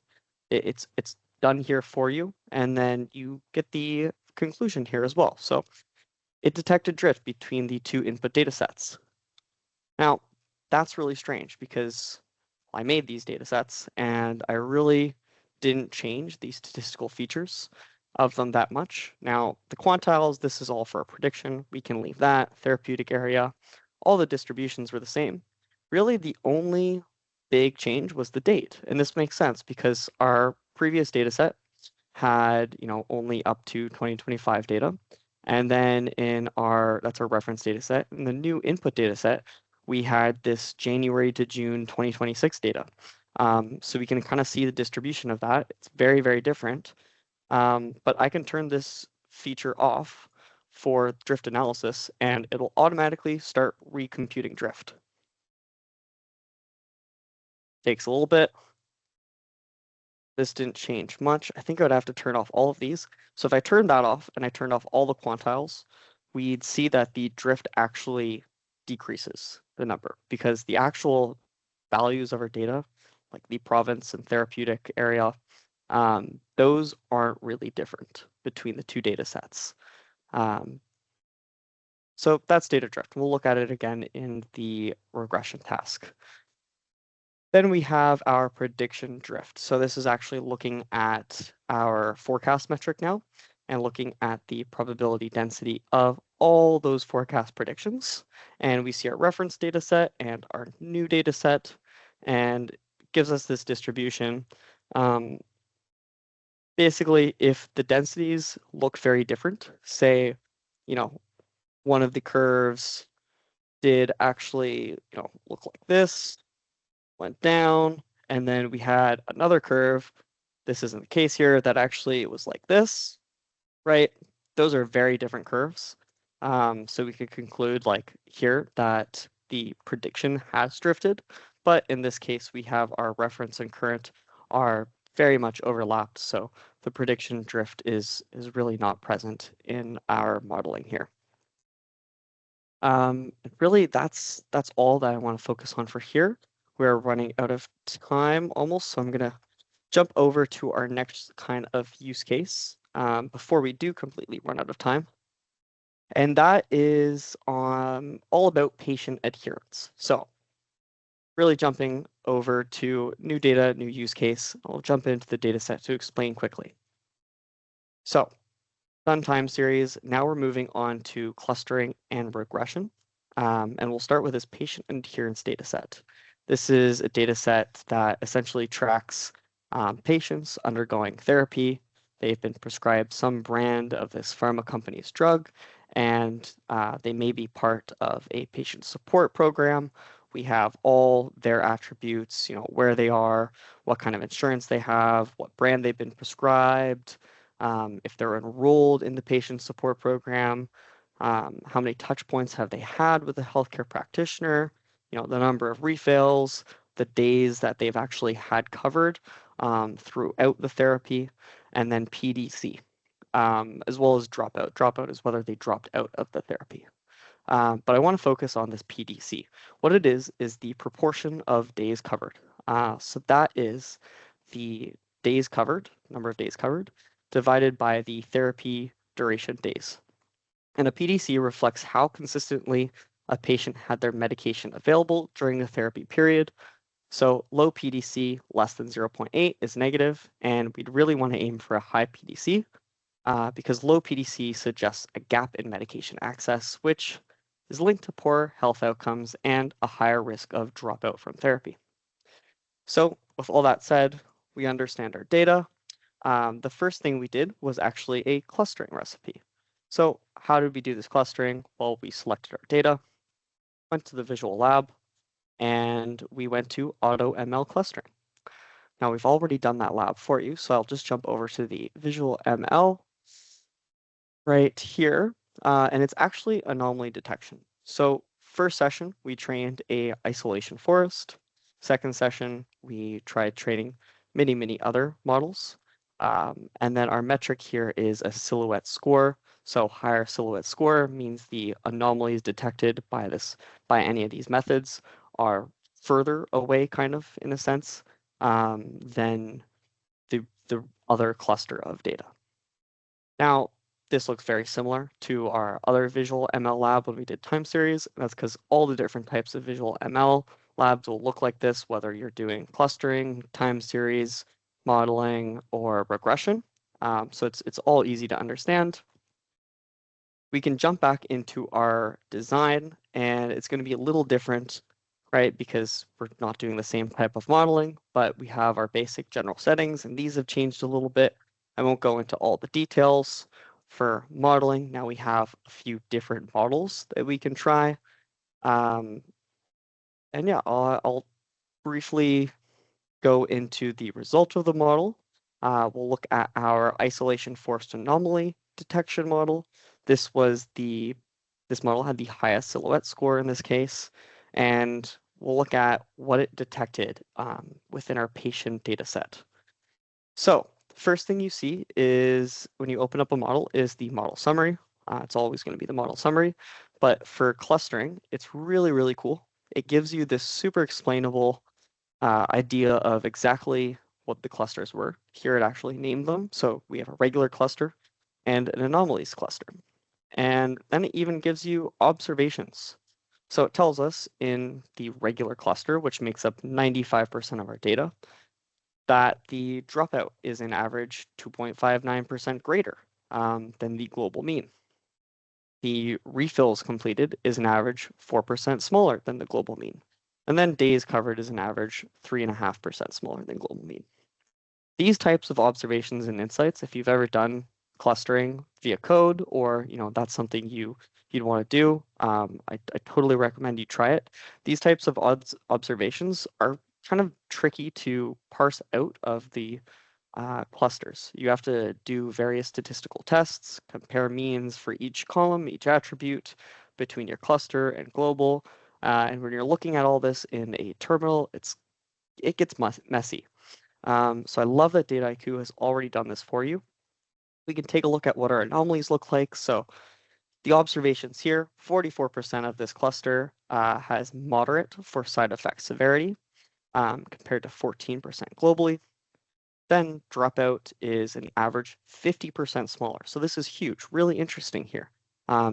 It's done here for you, and then you get the conclusion here as well. So it detected drift between the two input data sets. Now, that's really strange because I made these data sets and I really didn't change the statistical features of them that much. Now, the quantiles, this is all for a prediction. We can leave that. Therapeutic area, all the distributions were the same. Really, the only big change was the date. And this makes sense because our previous data set had, only up to 2025 data. And then that's our reference data set. In the new input data set, we had this January to June 2026 data. So we can kind of see the distribution of that. It's very, very different. But I can turn this feature off for drift analysis, and it'll automatically start recomputing drift. Takes a little bit. This didn't change much. I think I would have to turn off all of these. So if I turned that off and I turned off all the quantiles, we'd see that the drift actually decreases the number because the actual values of our data, like the province and therapeutic area, those aren't really different between the two data sets. So that's data drift. We'll look at it again in the regression task. Then we have our prediction drift. So this is actually looking at our forecast metric now and looking at the probability density of all those forecast predictions. And we see our reference data set and our new data set, and it gives us this distribution. Basically, if the densities look very different, say, one of the curves did actually, look like this, went down, and then we had another curve. This isn't the case here, that actually was like this, right? Those are very different curves. So we could conclude like here that the prediction has drifted, but in this case, we have our reference and current are very much overlapped. So the prediction drift is really not present in our modeling here. Really, that's all that I want to focus on for here. We're running out of time almost, so I'm going to jump over to our next kind of use case before we do completely run out of time. And that is all about patient adherence. So really jumping over to new data, new use case. I'll jump into the data set to explain quickly. So done time series. Now we're moving on to clustering and regression. And we'll start with this patient adherence data set. This is a data set that essentially tracks patients undergoing therapy. They've been prescribed some brand of this pharma company's drug, and they may be part of a patient support program. We have all their attributes, where they are, what kind of insurance they have, what brand they've been prescribed, if they're enrolled in the patient support program, how many touch points have they had with a healthcare practitioner, the number of refills, the days that they've actually had covered throughout the therapy, and then PDC, as well as dropout. Dropout is whether they dropped out of the therapy. But I want to focus on this PDC. What it is the proportion of days covered. So that is the days covered, number of days covered, divided by the therapy duration days. And a PDC reflects how consistently a patient had their medication available during the therapy period. So low PDC, less than 0.8 is negative, and we'd really want to aim for a high PDC because low PDC suggests a gap in medication access, which is linked to poor health outcomes and a higher risk of dropout from therapy. So with all that said, we understand our data. The first thing we did was actually a clustering recipe. So how did we do this clustering? Well, we selected our data, went to the visual lab, and we went to auto ML clustering. Now we've already done that lab for you, so I'll just jump over to the visual ML right here, and it's actually anomaly detection. So first session, we trained a isolation forest. Second session, we tried training many other models. And then our metric here is a silhouette score. So higher silhouette score means the anomalies detected by any of these methods are further away, kind of in a sense, than the other cluster of data. Now, this looks very similar to our other visual ML lab when we did time series. And that's because all the different types of visual ML labs will look like this, whether you're doing clustering, time series, modeling, or regression. So it's all easy to understand. We can jump back into our design, and it's going to be a little different, right? Because we're not doing the same type of modeling, but we have our basic general settings, and these have changed a little bit. I won't go into all the details. For modeling, now we have a few different models that we can try. And yeah, I'll briefly go into the result of the model. We'll look at our isolation forced anomaly detection model. This model had the highest silhouette score in this case, and we'll look at what it detected within our patient data set. So first thing you see is when you open up a model is the model summary. It's always going to be the model summary, but for clustering, it's really, really cool. It gives you this super explainable idea of exactly what the clusters were. Here it actually named them. So we have a regular cluster and an anomalies cluster. And then it even gives you observations. So it tells us in the regular cluster, which makes up 95% of our data, that the dropout is an average 2.59% greater than the global mean. The refills completed is an average 4% smaller than the global mean. And then days covered is an average 3.5% smaller than global mean. These types of observations and insights, if you've ever done clustering via code or that's something you'd want to do, I totally recommend you try it. These types of observations are kind of tricky to parse out of the clusters. You have to do various statistical tests, compare means for each column, each attribute between your cluster and global. And when you're looking at all this in a terminal, it gets messy. So I love that Dataiku has already done this for you. We can take a look at what our anomalies look like. So the observations here, 44% of this cluster has moderate for side effect severity compared to 14% globally. Then dropout is an average 50% smaller. So this is huge, really interesting here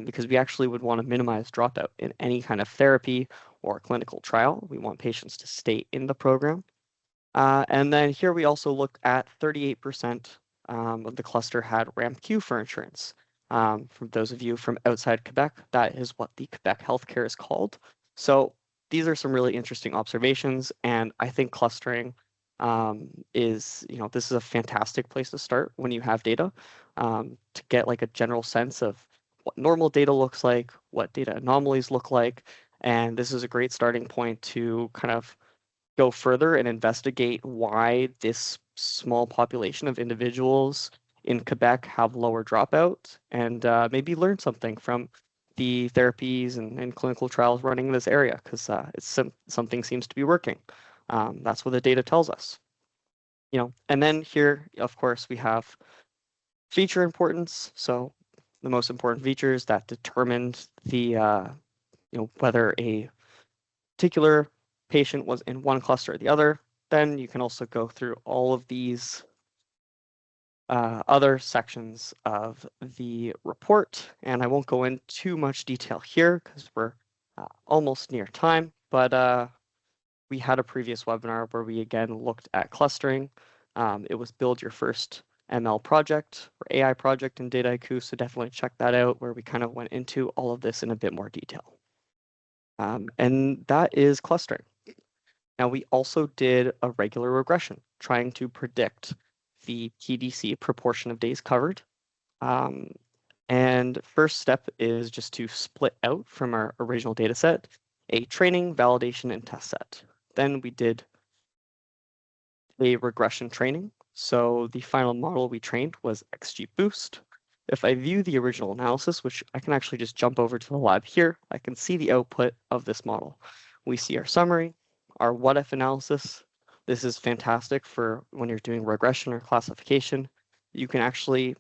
because we actually would want to minimize dropout in any kind of therapy or clinical trial. We want patients to stay in the program. And then here we also look at 38% of the cluster had RAMQ for insurance. For those of you from outside Quebec, that is what the Quebec healthcare is called. So these are some really interesting observations, and I think clustering this is a fantastic place to start when you have data to get like a general sense of what normal data looks like, what data anomalies look like, and this is a great starting point to kind of go further and investigate why this small population of individuals in Quebec have lower dropout and maybe learn something from the therapies and clinical trials running in this area because something seems to be working. That's what the data tells us. And then here, of course, we have feature importance. So the most important features that determined the whether a particular patient was in one cluster or the other. Then you can also go through all of these other sections of the report, and I won't go into too much detail here because we're almost near time, but we had a previous webinar where we again looked at clustering. It was Build Your First ML project or AI project in Dataiku, so definitely check that out where we kind of went into all of this in a bit more detail. And that is clustering. Now, we also did a regular regression trying to predict the PDC proportion of days covered. And first step is just to split out from our original data set a training, validation, and test set. Then we did a regression training. So the final model we trained was XGBoost. If I view the original analysis, which I can actually just jump over to the lab here, I can see the output of this model. We see our summary, our what-if analysis. This is fantastic for when you're doing regression or classification. You can actually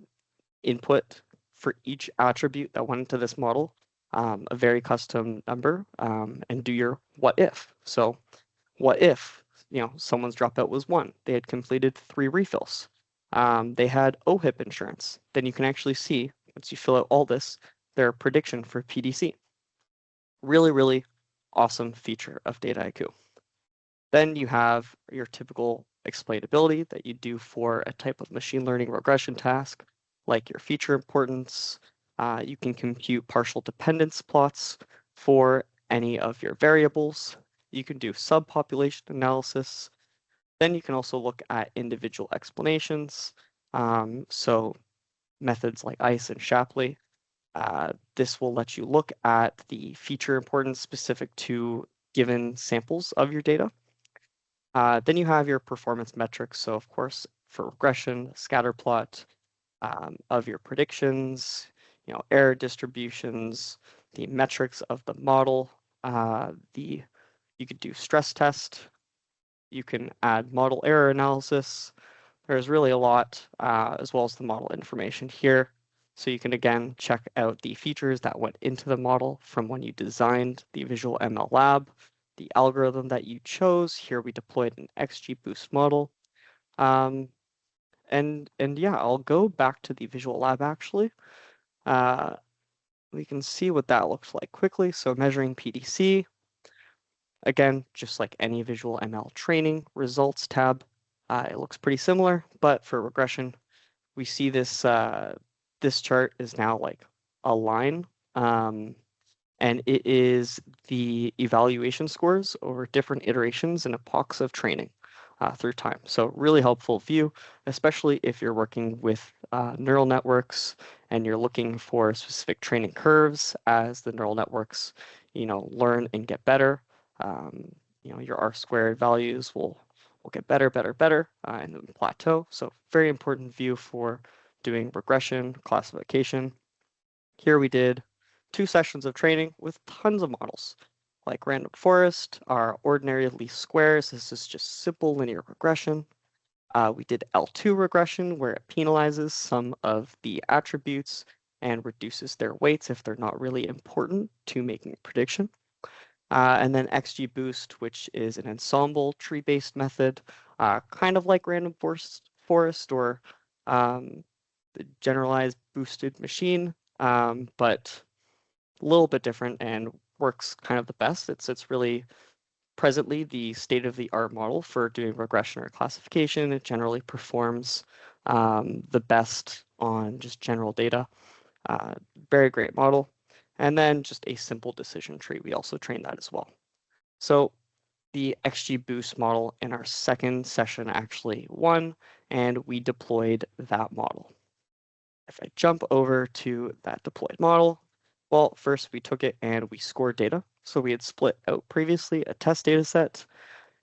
input for each attribute that went into this model a very custom number and do your what-if. So what if someone's dropout was 1? They had completed 3 refills. They had OHIP insurance. Then you can actually see, once you fill out all this, their prediction for PDC. Really, really awesome feature of Dataiku. Then you have your typical explainability that you do for a type of machine learning regression task, like your feature importance. You can compute partial dependence plots for any of your variables. You can do subpopulation analysis. Then you can also look at individual explanations. So methods like ICE and Shapley. This will let you look at the feature importance specific to given samples of your data. Then you have your performance metrics. So of course, for regression, scatter plot of your predictions, error distributions, the metrics of the model, you could do stress test, you can add model error analysis. There's really a lot, as well as the model information here. So you can again check out the features that went into the model from when you designed the Visual ML lab, the algorithm that you chose. Here we deployed an XGBoost model. And yeah, I'll go back to the Visual Lab actually. We can see what that looks like quickly. So measuring PDC, again, just like any Visual ML training results tab, it looks pretty similar, but for regression, we see this this chart is now like a line, and it is the evaluation scores over different iterations and epochs of training through time. So really helpful view, especially if you're working with neural networks and you're looking for specific training curves as the neural networks, learn and get better. Your R squared values will get better, and then plateau. So very important view for doing regression, classification. Here we did 2 sessions of training with tons of models, like random forest, our ordinary least squares. This is just simple linear regression. We did L2 regression, where it penalizes some of the attributes and reduces their weights if they're not really important to making a prediction. And then XGBoost, which is an ensemble tree-based method, kind of like random forest or the generalized boosted machine, but a little bit different and works kind of the best. It's really presently the state-of-the-art model for doing regression or classification. It generally performs the best on just general data. Very great model. And then just a simple decision tree. We also train that as well. So the XGBoost model in our second session actually won, and we deployed that model. If I jump over to that deployed model, well, first we took it and we scored data. So we had split out previously a test data set,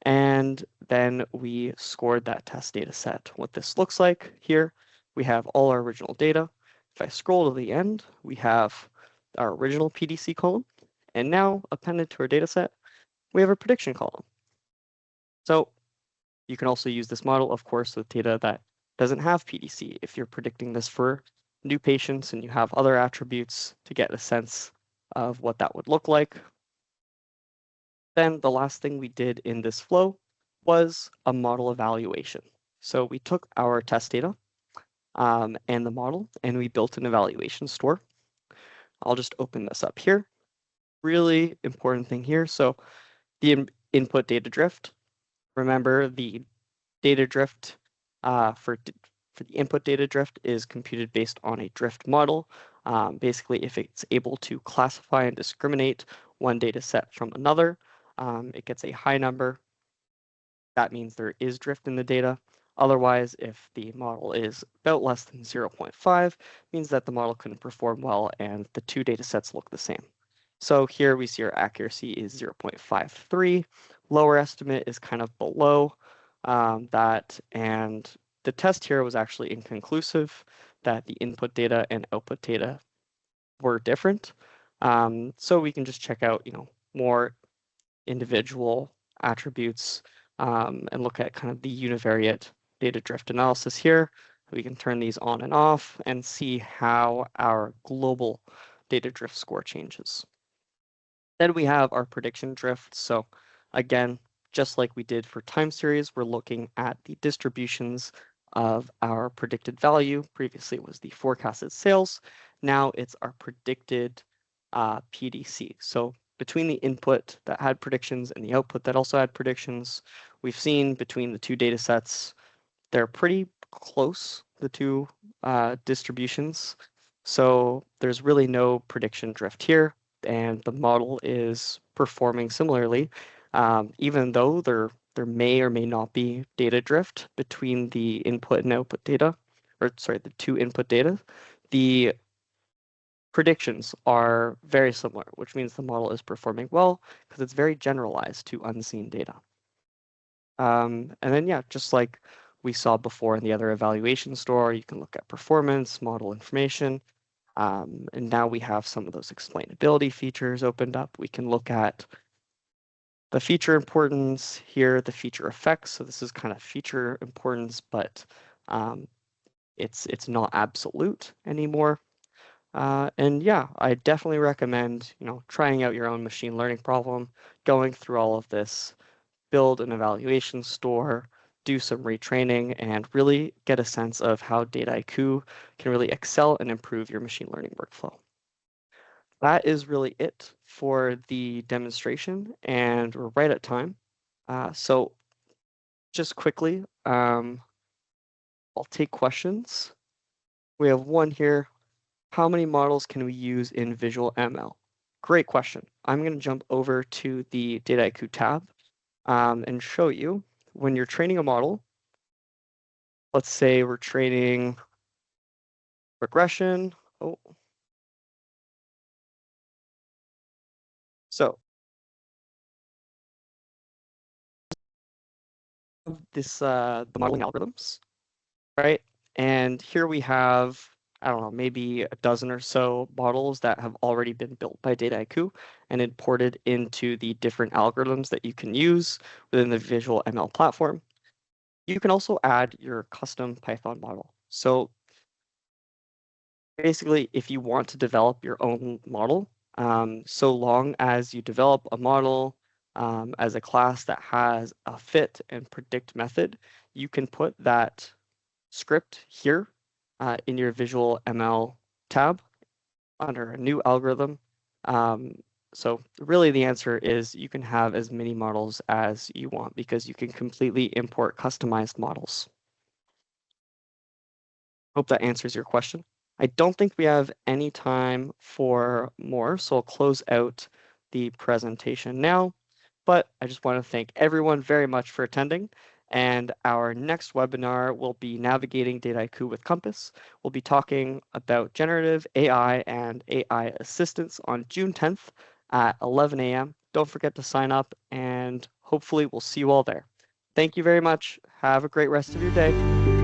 and then we scored that test data set. What this looks like here, we have all our original data. If I scroll to the end, we have our original PDC column, and now appended to our data set, we have a prediction column. So you can also use this model, of course, with data that doesn't have PDC. If you're predicting this for new patients and you have other attributes to get a sense of what that would look like. Then the last thing we did in this flow was a model evaluation. So we took our test data and the model, and we built an evaluation store. I'll just open this up here. Really important thing here. So the input data drift. Remember, the data drift for the input data drift is computed based on a drift model. Basically, if it's able to classify and discriminate one data set from another, it gets a high number. That means there is drift in the data. Otherwise, if the model is about less than 0.5, means that the model couldn't perform well and the 2 data sets look the same. So here we see our accuracy is 0.53. Lower estimate is kind of below that, and the test here was actually inconclusive, that the input data and output data were different. So we can just check out, more individual attributes and look at kind of the univariate data drift analysis here. We can turn these on and off and see how our global data drift score changes. Then we have our prediction drift. So again, just like we did for time series, we're looking at the distributions of our predicted value. Previously, it was the forecasted sales. Now it's our predicted PDC. So between the input that had predictions and the output that also had predictions, we've seen between the 2 data sets, they're pretty close, the 2 distributions. So there's really no prediction drift here, and the model is performing similarly, even though there may or may not be data drift between the input and output data, or sorry, the 2 input data. The predictions are very similar, which means the model is performing well because it's very generalized to unseen data. And then, yeah, just like we saw before in the other evaluation store, you can look at performance, model information. And now we have some of those explainability features opened up. We can look at the feature importance here, the feature effects. So this is kind of feature importance, but it's not absolute anymore. And yeah, I definitely recommend, trying out your own machine learning problem, going through all of this, build an evaluation store, do some retraining, and really get a sense of how Dataiku can really excel and improve your machine learning workflow. That is really it for the demonstration, and we're right at time. So just quickly, I'll take questions. We have one here. How many models can we use in Visual ML? Great question. I'm going to jump over to the Dataiku tab and show you when you're training a model. Let's say we're training regression. Oh, so this the modeling algorithms, right? And here we have, I don't know, maybe a dozen or so models that have already been built by Dataiku and imported into the different algorithms that you can use within the Visual ML platform. You can also add your custom Python model. So basically, if you want to develop your own model, so long as you develop a model as a class that has a fit and predict method, you can put that script here in your Visual ML tab under a new algorithm. So really the answer is you can have as many models as you want because you can completely import customized models. Hope that answers your question. I don't think we have any time for more, so I'll close out the presentation now. But I just want to thank everyone very much for attending. And our next webinar will be Navigating Dataiku with Compass. We'll be talking about generative AI and AI assistance on June 10th at 11 a.m. Don't forget to sign up, and hopefully we'll see you all there. Thank you very much. Have a great rest of your day.